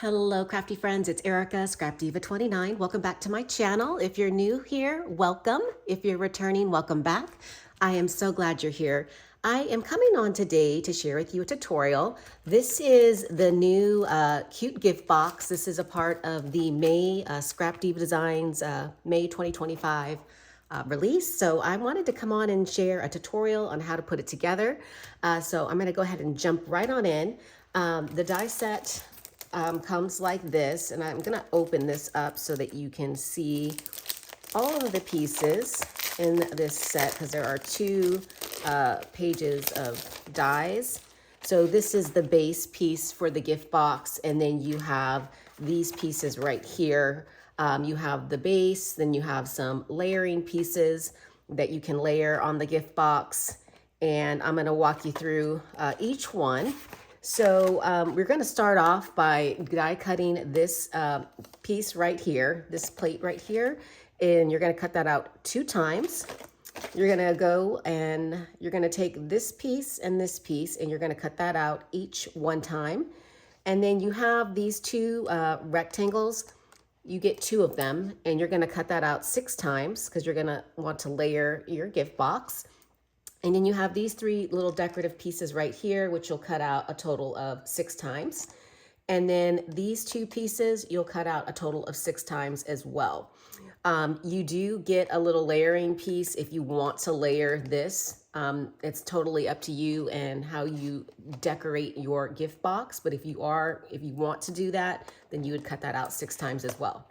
Hello, crafty friends. It's Erica, ScrapDiva 29. Welcome back to my channel. If you're new here, welcome. If you're returning, welcome back. I am so glad you're here. I am coming on today to share with you a tutorial. This is the new cute gift box. This is a part of the May ScrapDiva Designs May 2025 release. So I wanted to come on and share a tutorial on how to put it together. So I'm going to go ahead and jump right on in. The die set comes like this, and I'm gonna open this up so that you can see all of the pieces in this set, because there are two pages of dies. So this is the base piece for the gift box, and then you have these pieces right here. You have the base, then you have some layering pieces that you can layer on the gift box, and I'm gonna walk you through each one. So we're going to start off by die cutting this piece right here, this plate right here, and you're going to cut that out 2 times. You're going to go and you're going to take this piece, and you're going to cut that out each 1 time. And then you have these 2 rectangles. You get 2 of them, and you're going to cut that out 6 times because you're going to want to layer your gift box. And then you have these 3 little decorative pieces right here, which you'll cut out a total of 6 times. And then these 2 pieces, you'll cut out a total of 6 times as well. You do get a little layering piece if you want to layer this. It's totally up to you and how you decorate your gift box. But if you want to do that, then you would cut that out 6 times as well.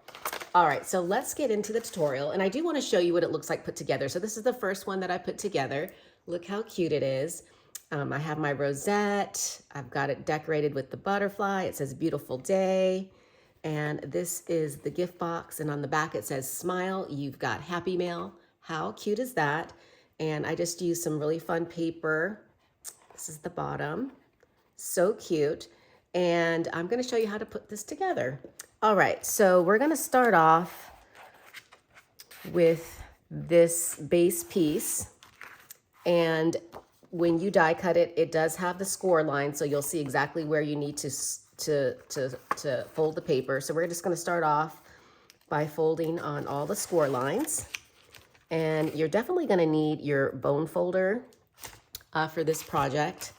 All right, so let's get into the tutorial. And I do want to show you what it looks like put together. So this is the first one that I put together. Look how cute it is. I have my rosette. I've got it decorated with the butterfly. It says beautiful day. And this is the gift box. And on the back, it says smile. You've got happy mail. How cute is that? And I just used some really fun paper. This is the bottom. So cute. And I'm going to show you how to put this together. All right, so we're going to start off with this base piece. And when you die cut it, it does have the score line, so you'll see exactly where you need to fold the paper. So we're just going to start off by folding on all the score lines. And you're definitely going to need your bone folder for this project.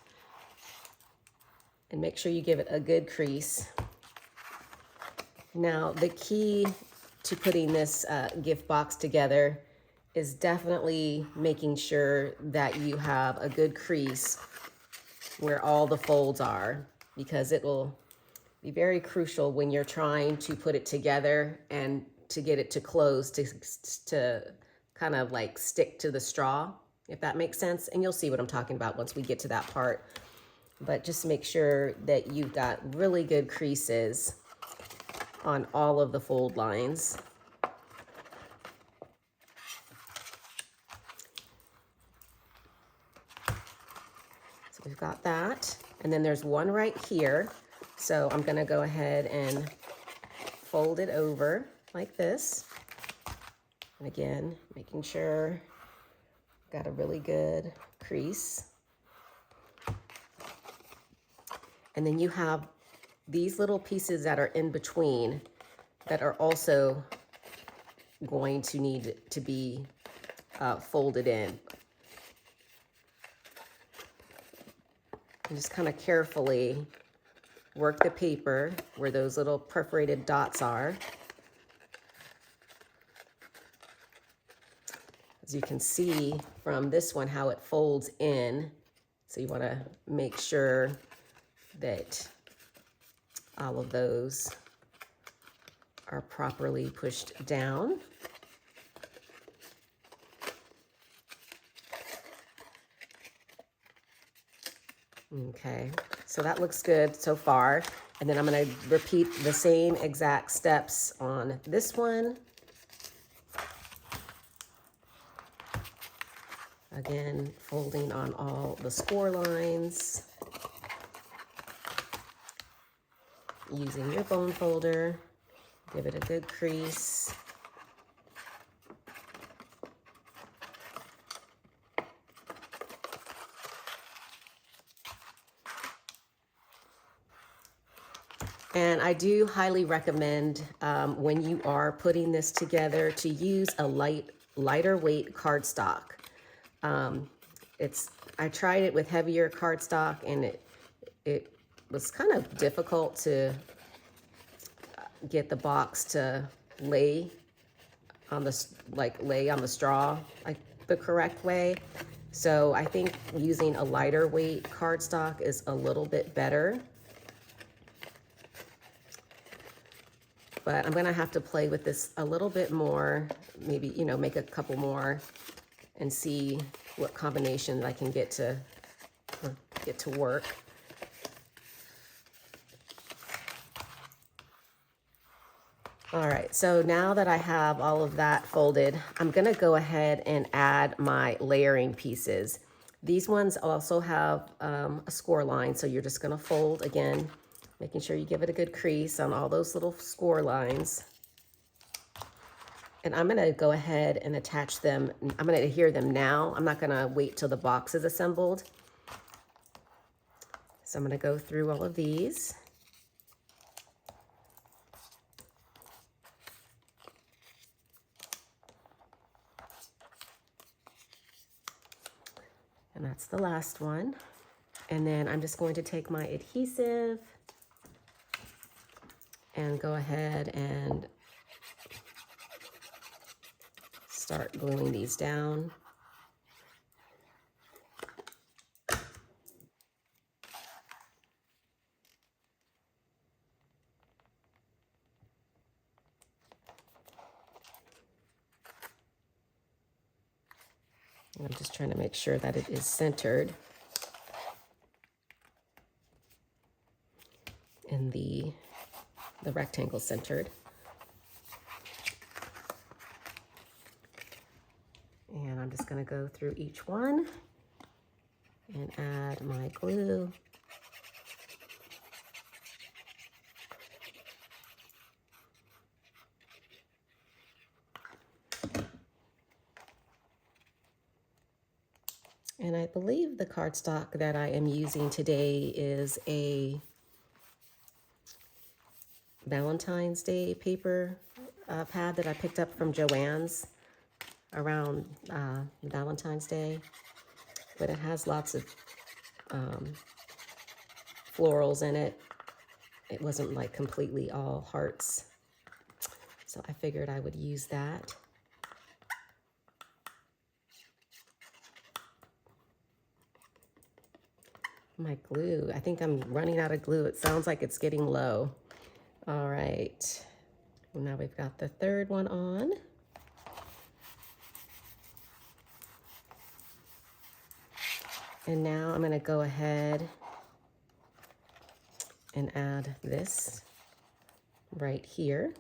And make sure you give it a good crease. Now, the key to putting this gift box together is definitely making sure that you have a good crease where all the folds are, because it will be very crucial when you're trying to put it together and to get it to close, to kind of like stick to the straw, if that makes sense. And you'll see what I'm talking about once we get to that part. But just make sure that you've got really good creases on all of the fold lines. So we've got that. And then there's one right here. So I'm going to go ahead and fold it over like this. And again, making sure I've got a really good crease. And then you have these little pieces that are in between that are also going to need to be folded in. And just kind of carefully work the paper where those little perforated dots are. As you can see from this one how it folds in. So you want to make sure that all of those are properly pushed down. Okay, so that looks good so far. And then I'm going to repeat the same exact steps on this one. Again, folding on all the score lines. Using your bone folder, give it a good crease. And I do highly recommend when you are putting this together to use a lighter weight cardstock. I tried it with heavier cardstock, and it was kind of difficult to get the box to lay on the straw like the correct way. So I think using a lighter weight cardstock is a little bit better. But I'm gonna have to play with this a little bit more, maybe, you know, make a couple more and see what combinations I can get to work. All right, so now that I have all of that folded, I'm gonna go ahead and add my layering pieces. These ones also have a score line, so you're just gonna fold again, making sure you give it a good crease on all those little score lines. And I'm gonna go ahead and attach them. I'm gonna adhere them now. I'm not gonna wait till the box is assembled. So I'm gonna go through all of these. And that's the last one. And then I'm just going to take my adhesive and go ahead and start gluing these down. And I'm just trying to make sure that it is centered and the rectangle centered. And I'm just going to go through each one and add my glue. And I believe the cardstock that I am using today is a Valentine's Day paper pad that I picked up from Joann's around Valentine's Day. But it has lots of florals in it. It wasn't like completely all hearts. So I figured I would use that. My glue, I think I'm running out of glue. It sounds like it's getting low. All right, now we've got the third one on. And now I'm gonna go ahead and add this right here.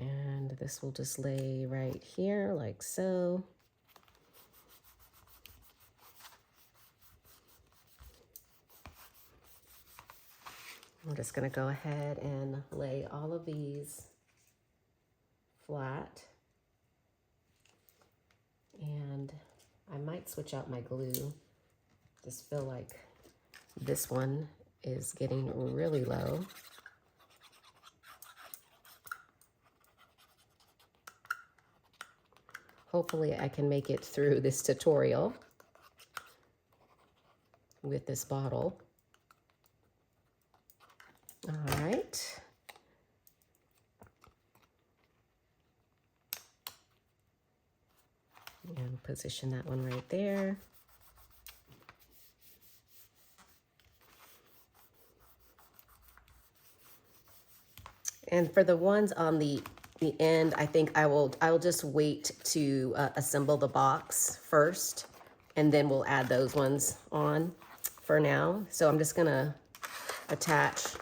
And this will just lay right here like so. I'm just gonna go ahead and lay all of these flat. And I might switch out my glue. Just feel like this one is getting really low. Hopefully I can make it through this tutorial with this bottle. All right. And position that one right there. And for the ones on the end, I think I'll just wait to assemble the box first, and then we'll add those ones on for now. So I'm just gonna attach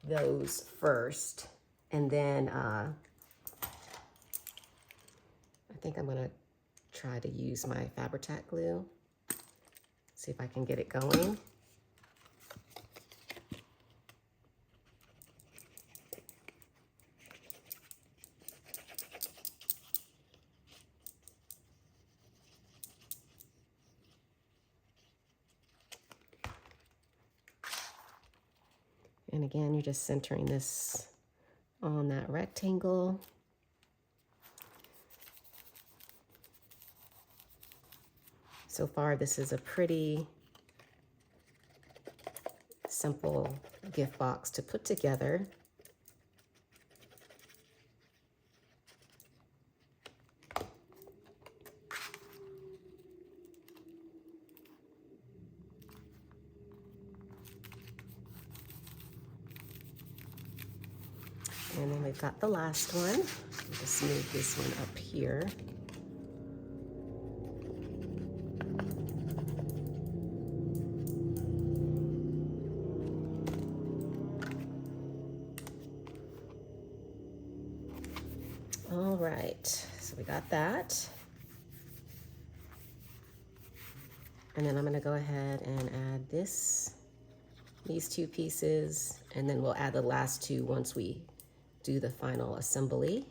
those first, and then I think I'm gonna try to use my Fabri-Tac glue. See if I can get it going. And again, you're just centering this on that rectangle. So far, this is a pretty simple gift box to put together. And then we've got the last one. I'll just move this one up here. All right, so we got that. And then I'm gonna go ahead and add these two pieces, and then we'll add the last two once we do the final assembly.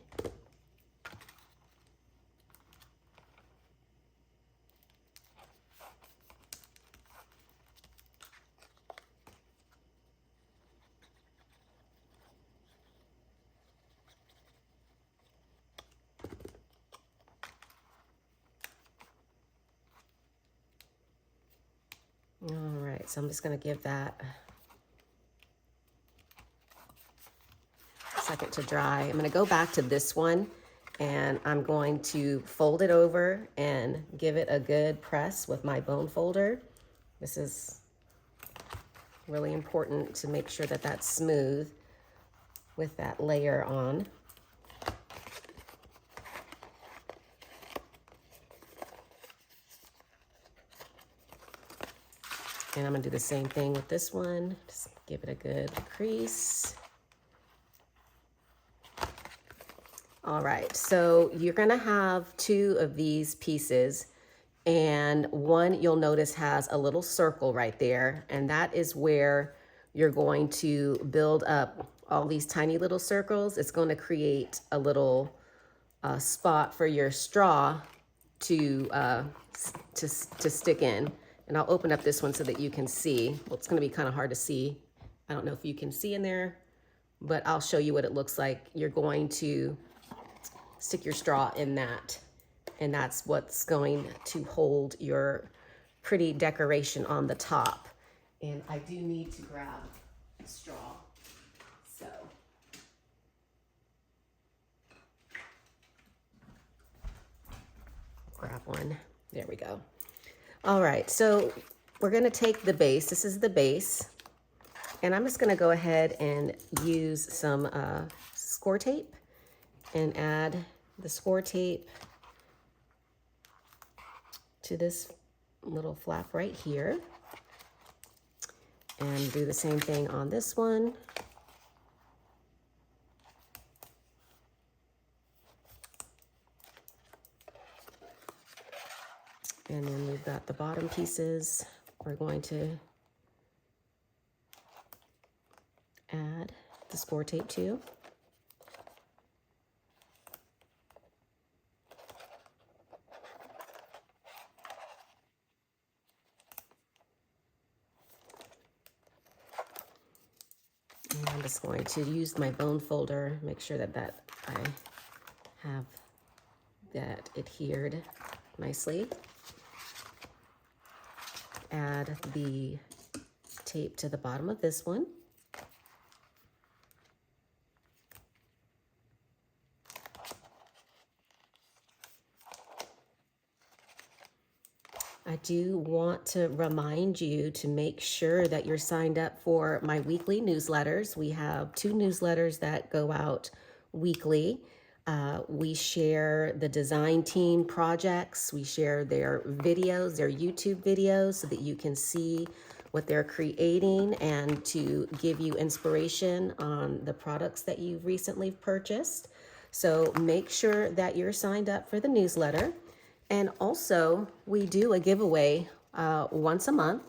All right, so I'm just gonna give that a second to dry. I'm gonna go back to this one and I'm going to fold it over and give it a good press with my bone folder. This is really important to make sure that that's smooth with that layer on. And I'm gonna do the same thing with this one. Just give it a good crease. All right, so you're gonna have two of these pieces, and one you'll notice has a little circle right there, and that is where you're going to build up all these tiny little circles. It's going to create a little spot for your straw to stick in. And I'll open up this one so that you can see. Well, it's gonna be kind of hard to see. I don't know if you can see in there, but I'll show you what it looks like. You're going to stick your straw in that, and that's what's going to hold your pretty decoration on the top. And I do need to grab a straw, so. Grab one, there we go. All right, so we're gonna take the base. This is the base. And I'm just gonna go ahead and use some score tape and add the score tape to this little flap right here. And do the same thing on this one. And then we've got the bottom pieces. We're going to add the score tape to. And I'm just going to use my bone folder, make sure that I have that adhered nicely. Add the tape to the bottom of this one. I do want to remind you to make sure that you're signed up for my weekly newsletters. We have 2 newsletters that go out weekly. We share the design team projects. We share their videos, their YouTube videos, so that you can see what they're creating and to give you inspiration on the products that you've recently purchased. So make sure that you're signed up for the newsletter. And also, we do a giveaway once a month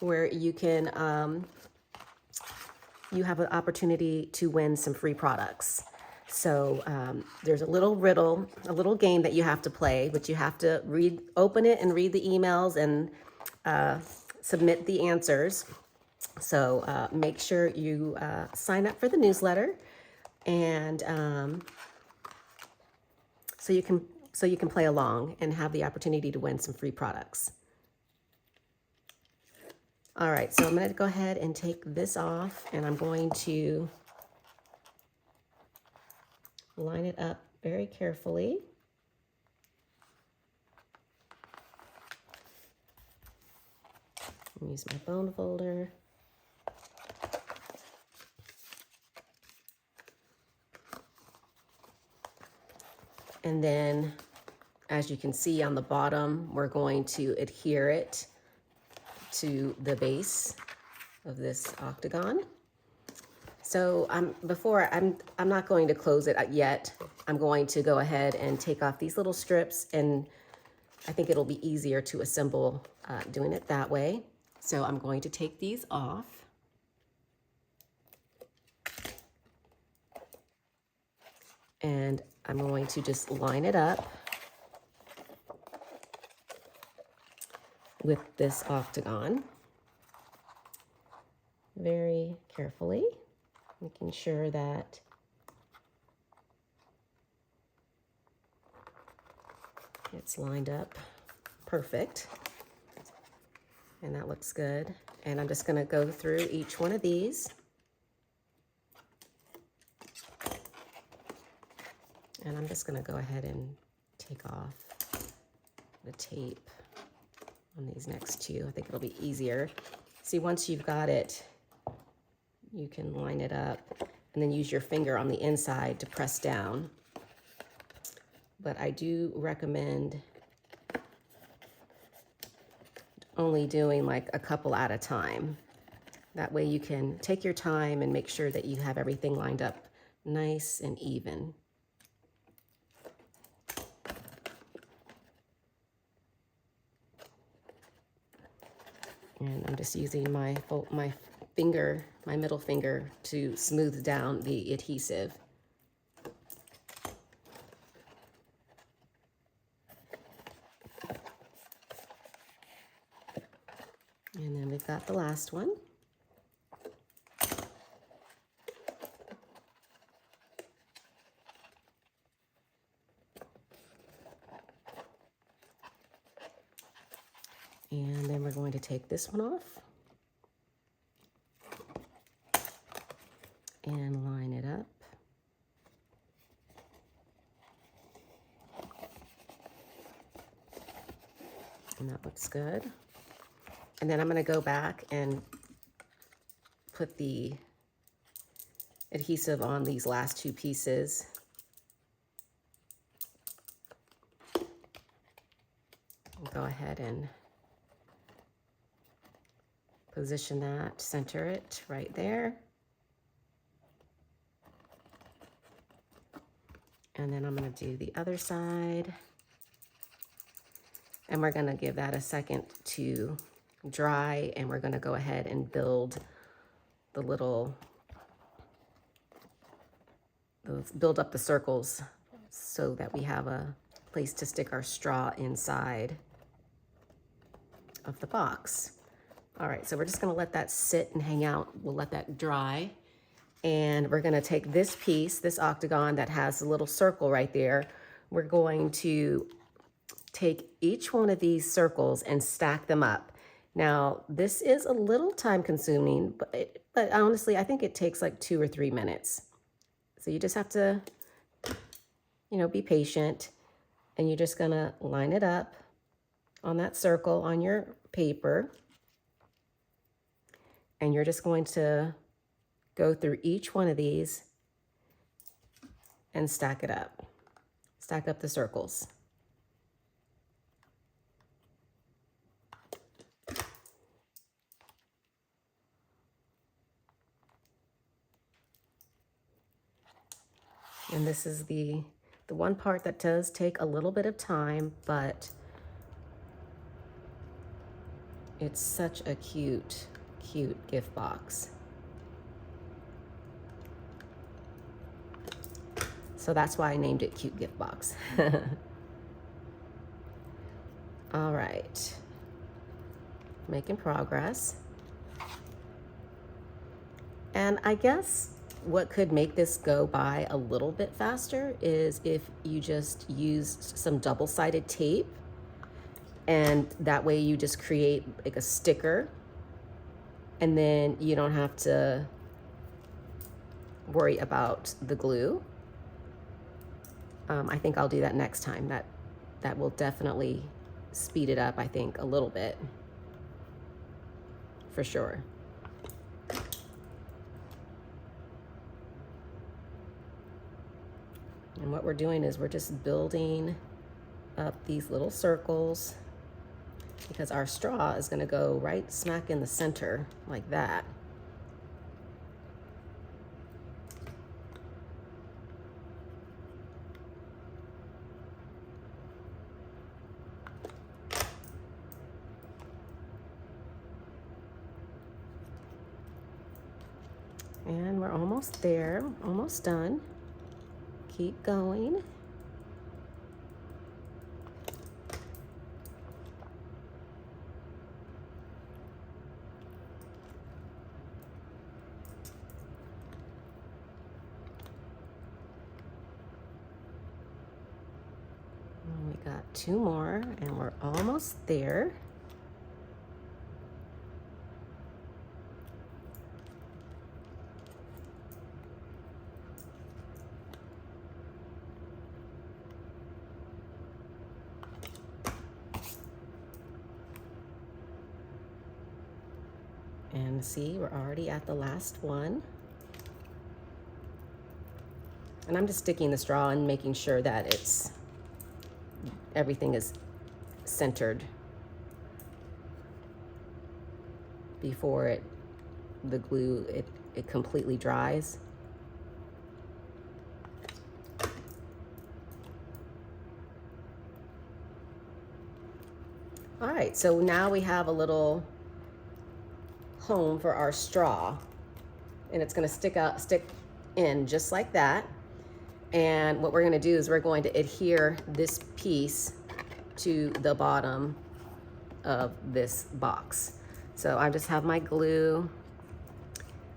where you can you have an opportunity to win some free products. So there's a little riddle, a little game that you have to play, but you have to open it and read the emails and submit the answers. So make sure you sign up for the newsletter, and so you can play along and have the opportunity to win some free products. All right, so I'm going to go ahead and take this off, and I'm going to line it up very carefully. Use my bone folder. And then, as you can see on the bottom, we're going to adhere it to the base of this octagon. So I'm not going to close it yet. I'm going to go ahead and take off these little strips, and I think it'll be easier to assemble doing it that way. So I'm going to take these off. And I'm going to just line it up with this octagon very carefully, making sure that it's lined up perfect. And that looks good. And I'm just going to go through each one of these. And I'm just going to go ahead and take off the tape on these next two. I think it'll be easier. See, once you've got it, you can line it up and then use your finger on the inside to press down. But I do recommend only doing like a couple at a time. That way you can take your time and make sure that you have everything lined up nice and even. And I'm just using my middle finger to smooth down the adhesive. And then we've got the last one. And then we're going to take this one off and line it up. And that looks good. And then I'm going to go back and put the adhesive on these last two pieces. Go ahead and position that, center it right there. And then I'm going to do the other side. And we're going to give that a second to dry, and we're going to go ahead and build up the circles so that we have a place to stick our straw inside of the box. All right, so we're just going to let that sit and hang out. We'll let that dry. And we're going to take this piece, this octagon that has a little circle right there. We're going to take each one of these circles and stack them up. Now, this is a little time consuming, but honestly, I think it takes like 2 or 3 minutes. So you just have to, be patient, and you're just going to line it up on that circle on your paper. And you're just going to go through each one of these and stack it up. Stack up the circles. And this is the The one part that does take a little bit of time, but it's such a cute, cute gift box. So that's why I named it Cute Gift Box. All right, making progress. And I guess what could make this go by a little bit faster is if you just used some double-sided tape, and that way you just create like a sticker, and then you don't have to worry about the glue. I think I'll do that next time. That will definitely speed it up, I think, a little bit, for sure. And what we're doing is we're just building up these little circles, because our straw is going to go right smack in the center like that. And we're almost there, almost done. Keep going. And we got 2 more, and we're almost there. And see, we're already at the last one. And I'm just sticking the straw and making sure that everything is centered before the glue completely dries. All right, so now we have a little home for our straw, and it's going to stick in just like that. And what we're going to do is we're going to adhere this piece to the bottom of this box. So I just have my glue.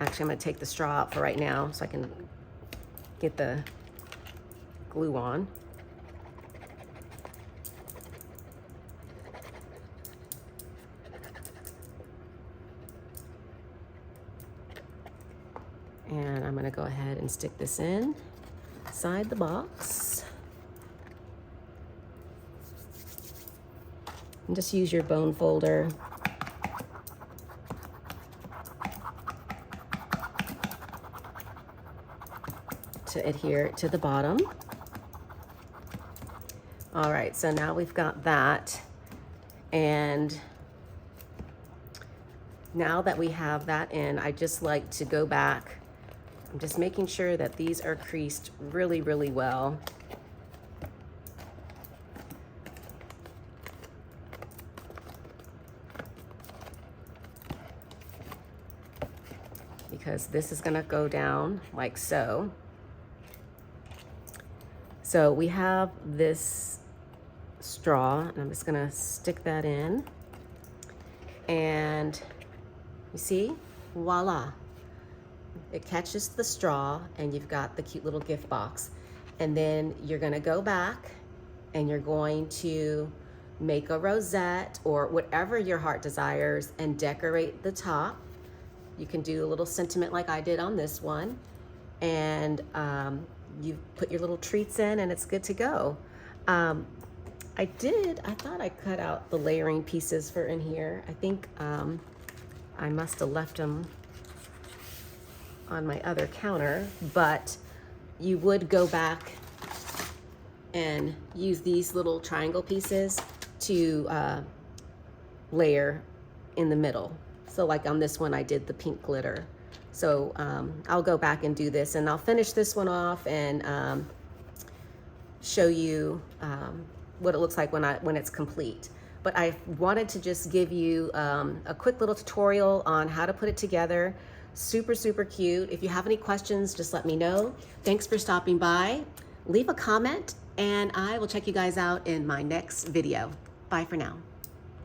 Actually, I'm going to take the straw out for right now so I can get the glue on. And I'm going to go ahead and stick this in inside the box. And just use your bone folder to adhere it to the bottom. All right, so now we've got that. And now that we have that in, I just like to go back. I'm just making sure that these are creased really, really well. Because this is gonna go down like so. So we have this straw, and I'm just gonna stick that in. And you see, voila. It catches the straw, and you've got the cute little gift box. And then you're gonna go back, and you're going to make a rosette or whatever your heart desires and decorate the top. You can do a little sentiment like I did on this one. And you put your little treats in, and it's good to go. I thought I cut out the layering pieces for in here. I think I must have left them on my other counter, but you would go back and use these little triangle pieces to layer in the middle. So like on this one, I did the pink glitter. So I'll go back and do this, and I'll finish this one off and show you what it looks like when it's complete. But I wanted to just give you a quick little tutorial on how to put it together. Super, super cute. If you have any questions, just let me know. Thanks for stopping by. Leave a comment, and I will check you guys out in my next video. Bye for now.